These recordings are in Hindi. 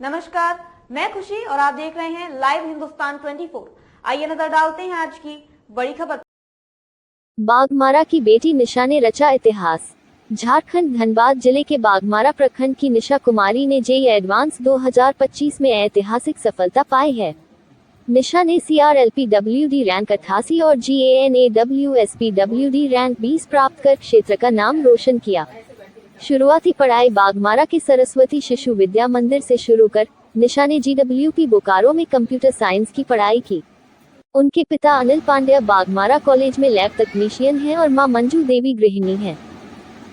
नमस्कार, मैं खुशी और आप देख रहे हैं लाइव हिंदुस्तान 24। आइए नजर डालते हैं आज की बड़ी खबर। बाघमारा की बेटी निशा ने रचा इतिहास। झारखंड धनबाद जिले के बाघमारा प्रखंड की निशा कुमारी ने जेईई एडवांस 2025 में ऐतिहासिक सफलता पाई है। निशा ने CRLPWD रैंक 88 और GANAWSPWD रैंक 20 प्राप्त कर क्षेत्र का नाम रोशन किया। शुरुआती पढ़ाई बाघमारा के सरस्वती शिशु विद्या मंदिर से शुरू कर निशा ने GWP बोकारो में कंप्यूटर साइंस की पढ़ाई की। उनके पिता अनिल पांड्या बाघमारा कॉलेज में लैब तकनीशियन हैं और मां मंजू देवी गृहिणी हैं।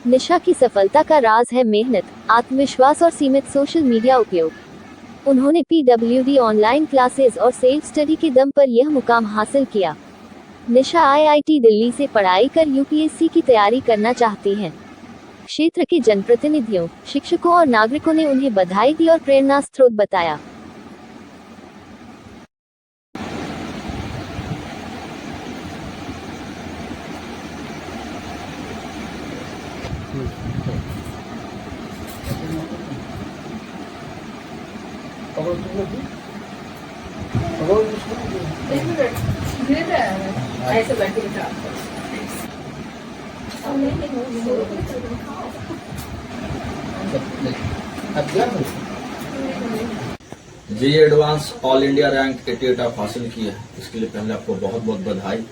निशा की सफलता का राज है मेहनत, आत्मविश्वास और सीमित सोशल मीडिया उपयोग। उन्होंने PWD ऑनलाइन क्लासेस और सेल्फ स्टडी के दम पर यह मुकाम हासिल किया। निशा IIT दिल्ली से पढ़ाई कर UPSC की तैयारी करना चाहती हैं। क्षेत्र के जनप्रतिनिधियों, शिक्षकों और नागरिकों ने उन्हें बधाई दी और प्रेरणा स्रोत बताया। JEE advance all India rank 88 आप हासिल किया है, इसके लिए पहले आपको बहुत बहुत बधाई।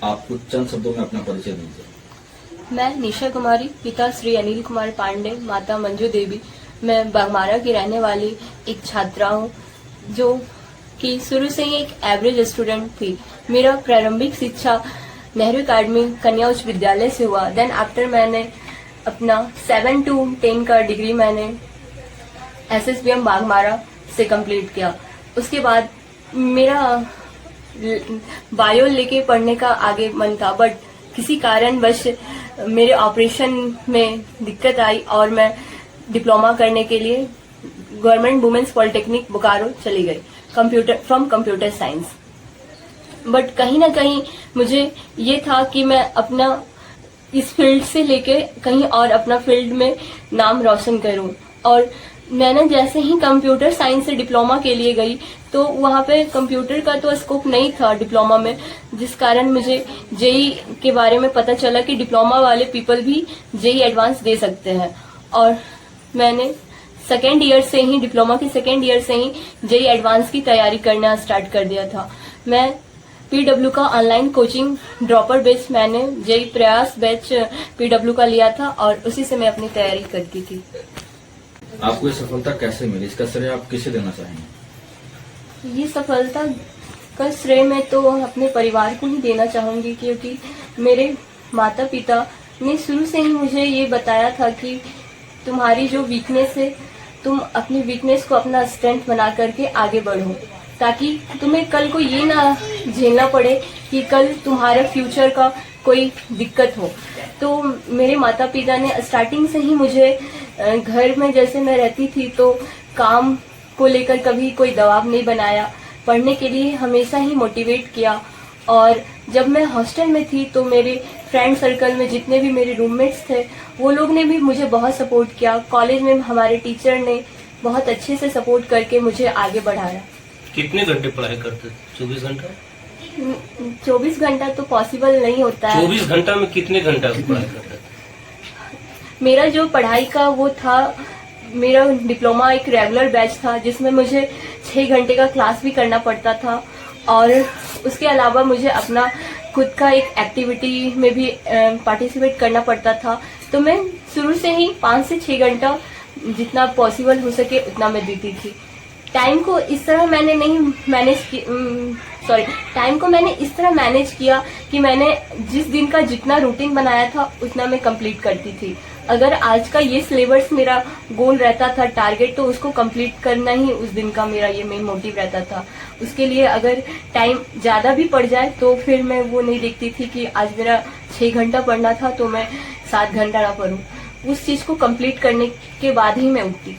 आप कुछ चंद शब्दों में अपना परिचय दीजिए। मैं निशा कुमारी, पिता श्री अनिल कुमार पांडे, माता मंजू देवी। मैं बाघमारा की रहने वाली एक छात्रा हूँ जो कि शुरू से ही एक एवरेज स्टूडेंट थी। मेरा प्रारंभिक शिक्षा नेहरू अकेडमी कन्या उच्च विद्यालय से हुआ। देन आफ्टर मैंने अपना 7 to 10 का डिग्री मैंने SSBM बाघमारा से कंप्लीट किया। उसके बाद मेरा बायो लेके पढ़ने का आगे मन था, बट किसी कारणवश मेरे ऑपरेशन में दिक्कत आई और मैं डिप्लोमा करने के लिए गवर्नमेंट वुमेन्स पॉलिटेक्निक बोकारो चली गई, कंप्यूटर साइंस। बट कहीं ना कहीं मुझे ये था कि मैं अपना इस फील्ड से लेके कहीं और अपना फील्ड में नाम रोशन करूं। और मैंने जैसे ही कंप्यूटर साइंस से डिप्लोमा के लिए गई तो वहां पे कंप्यूटर का तो स्कोप नहीं था डिप्लोमा में, जिस कारण मुझे जेईई के बारे में पता चला कि डिप्लोमा वाले पीपल भी जेईई एडवांस दे सकते हैं। और मैंने सेकेंड ईयर से ही, डिप्लोमा के सेकेंड ईयर से ही जेईई एडवांस की तैयारी करना स्टार्ट कर दिया था। मैं PW का ऑनलाइन कोचिंग ड्रॉपर बैच, मैंने जेईई प्रयास बैच PW का लिया था और उसी से मैं अपनी तैयारी करती थी। आपको ये सफलता कैसे मिली, इसका श्रेय आप किसे देना चाहेंगे? ये सफलता का श्रेय मैं तो अपने परिवार को ही देना चाहूंगी, क्योंकि मेरे माता पिता ने शुरू से ही मुझे ये बताया था कि तुम्हारी जो वीकनेस है, तुम अपनी वीकनेस को अपना स्ट्रेंथ बना करके आगे बढ़ो, ताकि तुम्हें कल को ये ना झेलना पड़े कि कल तुम्हारे फ्यूचर का कोई दिक्कत हो। तो मेरे माता पिता ने स्टार्टिंग से ही मुझे घर में जैसे मैं रहती थी तो काम को लेकर कभी कोई दबाव नहीं बनाया, पढ़ने के लिए हमेशा ही मोटिवेट किया। और जब मैं हॉस्टल में थी तो मेरे फ्रेंड सर्कल में जितने भी मेरे रूममेट्स थे वो लोग ने भी मुझे बहुत सपोर्ट किया। कॉलेज में हमारे टीचर ने बहुत अच्छे से सपोर्ट करके मुझे आगे बढ़ाया। कितने घंटे पढ़ाई करते? 24 घंटा? 24 घंटा तो पॉसिबल नहीं होता है। 24 घंटा में कितने घंटा पढ़ाई करते? मेरा जो पढ़ाई का वो था, मेरा डिप्लोमा एक रेगुलर बैच था जिसमें मुझे 6 घंटे का क्लास भी करना पड़ता था। और उसके अलावा मुझे अपना खुद का एक एक्टिविटी में भी पार्टिसिपेट करना पड़ता था। तो मैं शुरू से ही 5 से 6 घंटा जितना पॉसिबल हो सके उतना मैं देती थी। टाइम को इस तरह मैंने इस तरह मैनेज किया कि मैंने जिस दिन का जितना रूटीन बनाया था उतना मैं कंप्लीट करती थी। अगर आज का ये सिलेबस मेरा गोल रहता था, टारगेट, तो उसको कंप्लीट करना ही उस दिन का मेरा ये मेन मोटिव रहता था। उसके लिए अगर टाइम ज्यादा भी पड़ जाए तो फिर मैं वो नहीं देखती थी कि आज मेरा 6 घंटा पढ़ना था तो मैं 7 घंटा ना पढूं। उस चीज को कंप्लीट करने के बाद ही मैं उठती।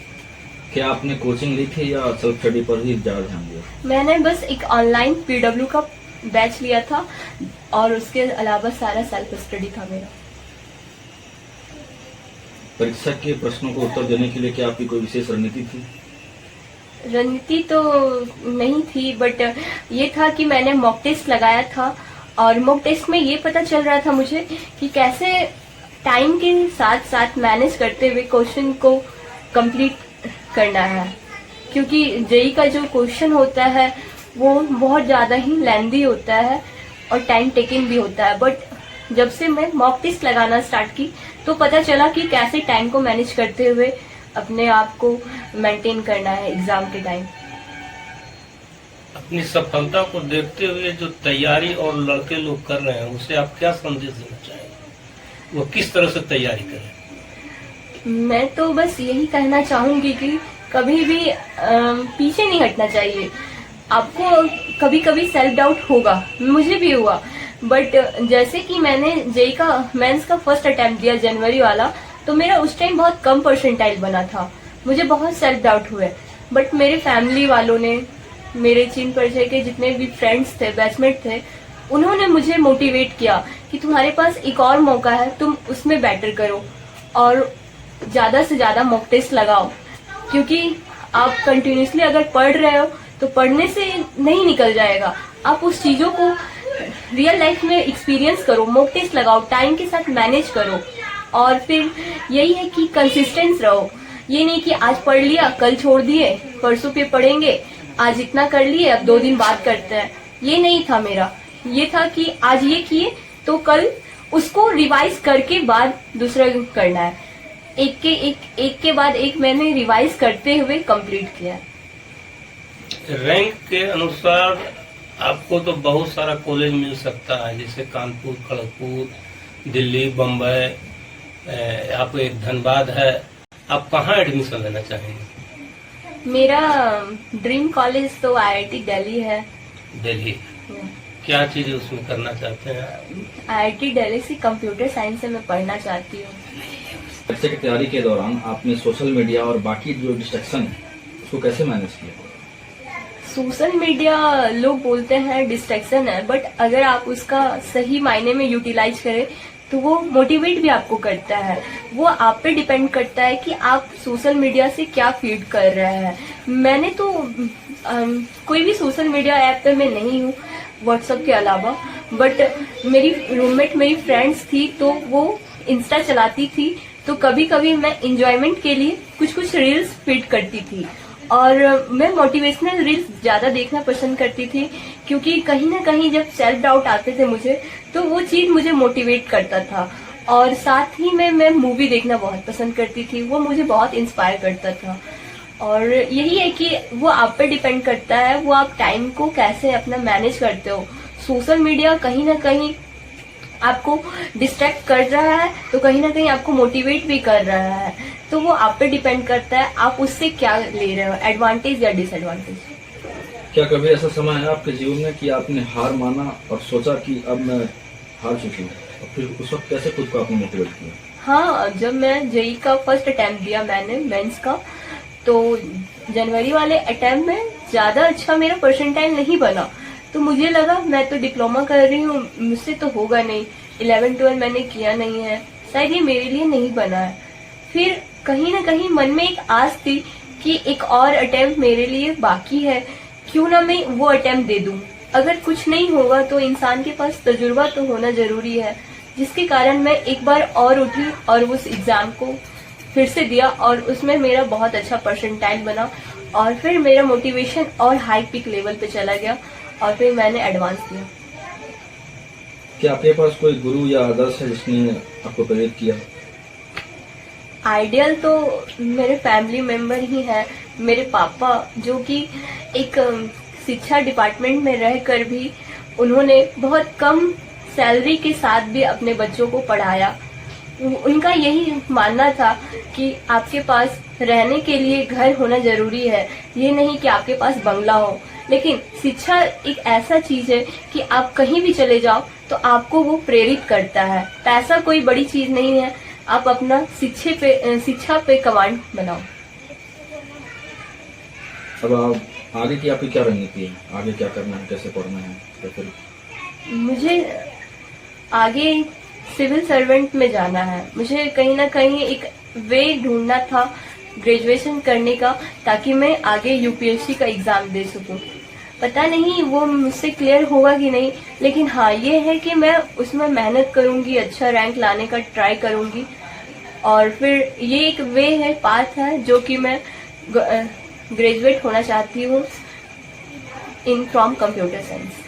क्या आपने कोचिंग ली थी या सेल्फ स्टडी पर ही ज्यादा ध्यान दिया? मैंने बस एक ऑनलाइन PW का बैच लिया था और उसके अलावा सारा सेल्फ स्टडी था मेरा। परीक्षा के प्रश्नों को उत्तर देने के लिए क्या आपकी कोई विशेष रणनीति थी? रणनीति तो नहीं थी, बट ये था कि मैंने मॉक टेस्ट लगाया था और मॉक टेस्ट में ये पता चल रहा था मुझे कि कैसे टाइम के साथ साथ मैनेज करते हुए क्वेश्चन को कंप्लीट करना है, क्योंकि जेई का जो क्वेश्चन होता है वो बहुत ज़्यादा ही लेंदी होता है और टाइम टेकिंग भी होता है। बट जब से मैं मॉक टेस्ट लगाना स्टार्ट की तो पता चला कि कैसे टाइम को मैनेज करते हुए अपने आप को मेंटेन करना है एग्जाम के टाइम। अपनी सफलता को देखते हुए जो तैयारी और लड़के लोग कर रहे हैं उसे आप क्या संदेश देना चाहेंगे? वो किस तरह से तैयारी करें? मैं तो बस यही कहना चाहूंगी कि कभी भी पीछे नहीं हटना चाहिए। आपको कभी कभी सेल्फ डाउट होगा, मुझे भी हुआ, बट जैसे कि मैंने जेई का मेंस का फर्स्ट अटेम्प्ट दिया जनवरी वाला, तो मेरा उस टाइम बहुत कम परसेंटाइल बना था, मुझे बहुत सेल्फ डाउट हुए। बट मेरे फैमिली वालों ने, मेरे चिन्ह परिचय के जितने भी फ्रेंड्स थे, बैचमेट थे, उन्होंने मुझे मोटिवेट किया कि तुम्हारे पास एक और मौका है, तुम उसमें बेटर करो और ज्यादा से ज्यादा मॉक टेस्ट लगाओ, क्योंकि आप कंटिन्यूसली अगर पढ़ रहे हो तो पढ़ने से नहीं निकल जाएगा। आप उस चीजों को रियल लाइफ में एक्सपीरियंस करो, मॉक टेस्ट लगाओ, टाइम के साथ मैनेज करो और फिर यही है कि कंसिस्टेंस रहो। ये नहीं कि आज पढ़ लिया कल छोड़ दिए, परसों पे पढ़ेंगे, आज इतना कर लिए अब 2 दिन बाद करते हैं, ये नहीं था मेरा। ये था कि आज ये किए तो कल उसको रिवाइज करके बाद दूसरा करना है। एक के बाद एक मैंने रिवाइज करते हुए कंप्लीट किया। रैंक के अनुसार आपको तो बहुत सारा कॉलेज मिल सकता है, जैसे कानपुर, खड़गपुर, दिल्ली, बम्बई, आप एक धनबाद है। आप कहाँ एडमिशन लेना चाहेंगे? मेरा ड्रीम कॉलेज तो IIT दिल्ली है। दिल्ली क्या चीज उसमें करना चाहते हैं? IIT दिल्ली से कंप्यूटर साइंस से मैं पढ़ना चाहती हूँ। परीक्षा की तैयारी के दौरान आपने सोशल मीडिया और बाकी जो डिस्ट्रैक्शन है उसको कैसे मैनेज किया? सोशल मीडिया लोग बोलते हैं डिस्ट्रैक्शन है, बट अगर आप उसका सही मायने में यूटिलाइज करें तो वो मोटिवेट भी आपको करता है। वो आप पे डिपेंड करता है कि आप सोशल मीडिया से क्या फीड कर रहे हैं। मैंने तो कोई भी सोशल मीडिया ऐप पे मैं नहीं हूँ व्हाट्सएप के अलावा, बट मेरी रूममेट, मेरी फ्रेंड्स थी तो वो इंस्टा चलाती थी, तो कभी कभी मैं इंजॉयमेंट के लिए कुछ रील्स फीड करती थी और मैं मोटिवेशनल रील्स ज्यादा देखना पसंद करती थी, क्योंकि कहीं ना कहीं जब सेल्फ डाउट आते थे मुझे तो वो चीज मुझे मोटिवेट करता था। और साथ ही में मैं मूवी देखना बहुत पसंद करती थी, वो मुझे बहुत इंस्पायर करता था। और यही है कि वो आप पे डिपेंड करता है, वो आप टाइम को कैसे अपना मैनेज करते हो। सोशल मीडिया कहीं ना कहीं आपको डिस्ट्रैक्ट कर रहा है तो कहीं ना कहीं आपको मोटिवेट भी कर रहा है, तो वो आप पे डिपेंड करता है आप उससे क्या ले रहे हो, एडवांटेज या डिसएडवांटेज। क्या कभी ऐसा समय है आपके जीवन में कि आपने हार माना और सोचा कि अब मैं हार चुकी हूँ, और फिर उस वक्त कैसे खुद को आपने मोटिवेट किया? हाँ, जब मैं जेई का फर्स्ट अटेम्प्ट दिया मैंने मेंस का, तो जनवरी वाले अटेम्प्ट में ज्यादा अच्छा मेरा परसेंटाइल नहीं बना, तो मुझे लगा मैं तो डिप्लोमा कर रही हूँ, मुझसे तो होगा नहीं, 11-12 मैंने किया नहीं है, शायद ये मेरे लिए नहीं बना है। फिर कहीं ना कहीं मन में एक आस थी कि एक और अटेम्प्ट मेरे लिए बाकी है, क्यों ना मैं वो अटेम्प्ट दे दूं। अगर कुछ नहीं होगा तो इंसान के पास तजुर्बा तो होना जरूरी है, जिसके कारण मैं एक बार और उठी और उस एग्जाम को फिर से दिया और उसमें मेरा बहुत अच्छा परसेंटाइल बना और फिर मेरा मोटिवेशन और हाई पिक लेवल पे चला गया और फिर मैंने एडवांस दिया। क्या आपके पास कोई गुरु या आदर्श है जिसने आपको प्रेरित किया? आइडियल तो मेरे फैमिली मेंबर ही हैं, मेरे पापा, जो कि एक शिक्षा डिपार्टमेंट में रहकर भी उन्होंने बहुत कम सैलरी के साथ भी अपने बच्चों को पढ़ाया। उनका यही मानना था कि आपके पास रहने के लिए घर होना जरूरी है, ये नहीं कि आपके पास बंगला हो। लेकिन शिक्षा एक ऐसा चीज है कि आप कहीं भी चले जाओ तो आपको वो प्रेरित करता है। पैसा कोई बड़ी चीज नहीं है, आप अपना शिक्षा पे कमांड बनाओ। अब आप आगे की आपकी क्या रणनीति है? आगे क्या करना है, कैसे पढ़ना है? तो फिर मुझे आगे सिविल सर्वेंट में जाना है। मुझे कहीं ना कहीं एक वे ढूंढना था ग्रेजुएशन करने का, ताकि मैं आगे यूपीएससी का एग्जाम दे सकूं। पता नहीं वो मुझसे क्लियर होगा कि नहीं, लेकिन हाँ ये है कि मैं उसमें मेहनत करूंगी, अच्छा रैंक लाने का ट्राई करूंगी। और फिर ये एक वे है, पाथ है, जो कि मैं ग्रेजुएट होना चाहती हूँ इन फ्रॉम कंप्यूटर साइंस।